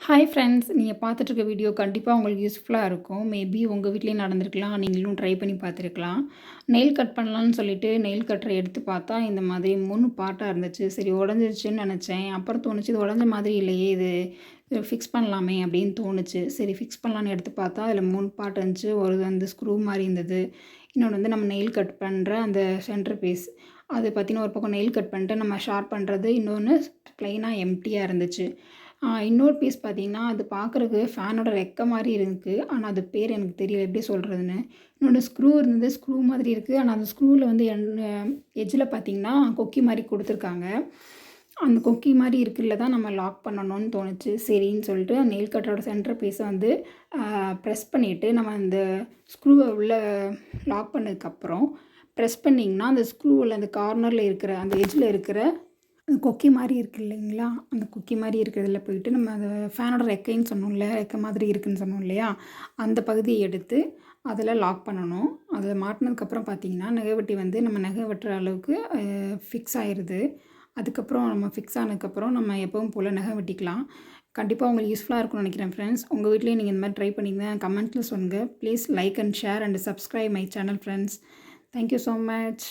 Hi friends! நீங்க பார்த்துட்டு இருக்க வீடியோ கண்டிப்பா உங்களுக்கு யூஸ்ஃபுல்லா இருக்கும். மேபி உங்க வீட்லயும் நடந்திருக்கலாம். நீங்களும் ட்ரை பண்ணி பார்த்துருக்கலாம். நெயில் கட் பண்ணலான்னு சொல்லிட்டு நெயில் கட்டர எடுத்து பார்த்தா, இந்த மாதிரி 3 பார்ட்டா இருந்துச்சு. சரி உடைஞ்சிருச்சுன்னு நெனச்சேன். அப்புறம் தோணுச்சு, இது உடைஞ்ச மாதிரி இல்லையே! இது ஃபிக்ஸ் பண்ணலாமே அப்படின்னு தோணுச்சு. சரி ஃபிக்ஸ் பண்ணலான்னு எடுத்து பார்த்தா, அதில 3 பார்ட் இருந்துச்சு. ஒரு வந்து ஸ்க்ரூ மாரி இருந்தது. இன்னொன்னு வந்து நம்ம நெயில் கட் பண்ற அந்த சென்டர் பீஸ். அது பார்த்தீங்கன்னா, ஒரு பக்கம் நெயில் கட் பண்ணிட்டு நம்ம ஷார்ப் பண்ணுறது. இன்னொன்னு ப்ளைனா எம்ப்டியா இருந்துச்சு. இன்னொரு பீஸ் பார்த்தீங்கன்னா, அது பார்க்குறக்கு ஃபேனோட ரெக்க மாரி இருக்கு. ஆனா, அது பேர் எனக்கு தெரியல எப்படி சொல்றதுன்னு. இன்னொன்னு ஸ்க்ரூ இருந்தது. ஸ்க்ரூ மாதிரி இருக்கு. ஆனா, அந்த ஸ்க்ரூல வந்து எட்ஜில பார்த்தீங்கன்னா, கொக்கி மாரி குடுத்துருக்காங்க. அந்த கொக்கி மாரி இருக்குல்ல தான் நம்ம லாக் பண்ணணும்னு தோணுச்சு. சரின்னு சொல்லிட்டு நெயில் கட்டரோட சென்டர் பீஸ வந்து ப்ரெஸ் பண்ணிட்டு, நம்ம அந்த ஸ்க்ரூவ உள்ள லாக் பண்ணதுக்கப்புறம், ப்ரெஸ் பண்ணிங்கன்னா, அந்த ஸ்க்ரூவுல அந்த கார்னர்ல இருக்கிற அந்த எட்ஜில இருக்கிற கொக்கி மாரி இருக்கு இல்லைங்களா? அந்த கொக்கி மாரி இருக்கிறதுல போயிட்டு நம்ம அத ஃபேனோட ரெக்கைன்னு சொன்னோம்ல, ரெக்க மாதிரி இருக்குன்னு சொன்னோம் இல்லையா? அந்த பகுதிய எடுத்து அதில லாக் பண்ணணும். அதில மாட்டுனதுக்கப்புறம் பார்த்தீங்கன்னா, நெகவெட்டி வந்து நம்ம நெக வெட்டுற அளவுக்கு ஃபிக்ஸ் ஆயிருது. அதுக்கப்புறம் நம்ம ஃபிக்ஸ் ஆனதுக்கப்புறம் நம்ம எப்பவும் போல நெக வெட்டிக்கலாம். கண்டிப்பா உங்களுக்கு யூஸ்ஃபுல்லா இருக்கும்னு நெனைக்கிறேன் ஃப்ரெண்ட்ஸ். உங்க வீட்லயும் நீங்க இந்த மாரி ட்ரை பண்ணீங்கன்னா கமெண்ட்ல சொல்லுங்க. Please like and share and subscribe my channel friends. Thank you so much.